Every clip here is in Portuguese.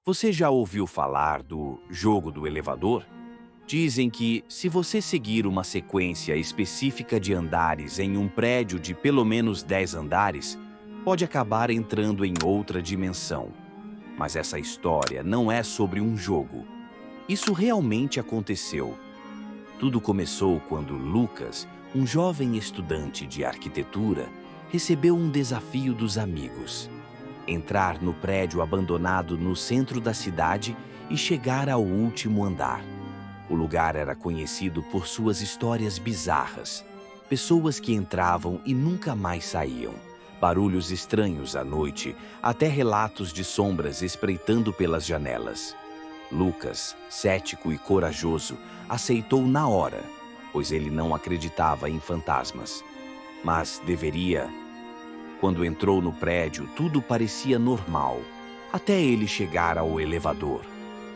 Você já ouviu falar do jogo do elevador? Dizem que, se você seguir uma sequência específica de andares em um prédio de pelo menos 10 andares, pode acabar entrando em outra dimensão. Mas essa história não é sobre um jogo. Isso realmente aconteceu. Tudo começou quando Lucas, um jovem estudante de arquitetura, recebeu um desafio dos amigos: entrar no prédio abandonado no centro da cidade e chegar ao último andar. O lugar era conhecido por suas histórias bizarras, pessoas que entravam e nunca mais saíam, barulhos estranhos à noite, até relatos de sombras espreitando pelas janelas. Lucas, cético e corajoso, aceitou na hora, pois ele não acreditava em fantasmas. Mas deveria. Quando entrou no prédio, tudo parecia normal, até ele chegar ao elevador.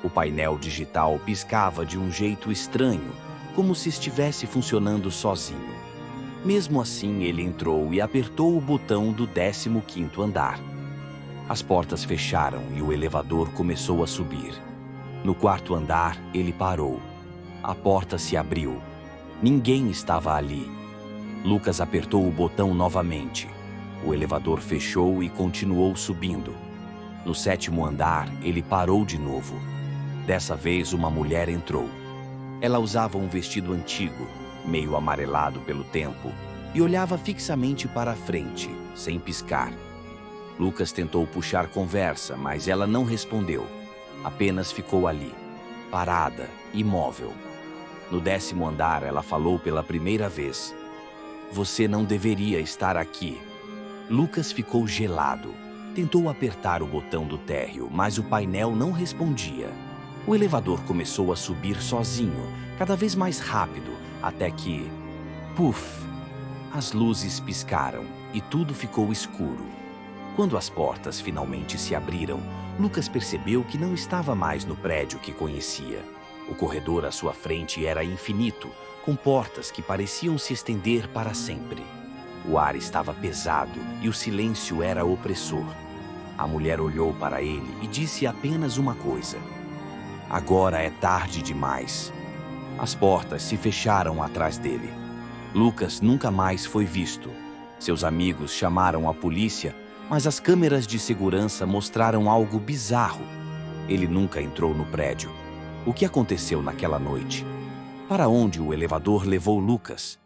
O painel digital piscava de um jeito estranho, como se estivesse funcionando sozinho. Mesmo assim, ele entrou e apertou o botão do 15º andar. As portas fecharam e o elevador começou a subir. No 4º andar, ele parou. A porta se abriu. Ninguém estava ali. Lucas apertou o botão novamente. O elevador fechou e continuou subindo. No 7º andar, ele parou de novo. Dessa vez, uma mulher entrou. Ela usava um vestido antigo, meio amarelado pelo tempo, e olhava fixamente para a frente, sem piscar. Lucas tentou puxar conversa, mas ela não respondeu. Apenas ficou ali, parada, imóvel. No 10º andar, ela falou pela primeira vez: "Você não deveria estar aqui." Lucas ficou gelado. Tentou apertar o botão do térreo, mas o painel não respondia. O elevador começou a subir sozinho, cada vez mais rápido, até que... Puf! As luzes piscaram e tudo ficou escuro. Quando as portas finalmente se abriram, Lucas percebeu que não estava mais no prédio que conhecia. O corredor à sua frente era infinito, com portas que pareciam se estender para sempre. O ar estava pesado e o silêncio era opressor. A mulher olhou para ele e disse apenas uma coisa: "Agora é tarde demais." As portas se fecharam atrás dele. Lucas nunca mais foi visto. Seus amigos chamaram a polícia, mas as câmeras de segurança mostraram algo bizarro. Ele nunca entrou no prédio. O que aconteceu naquela noite? Para onde o elevador levou Lucas?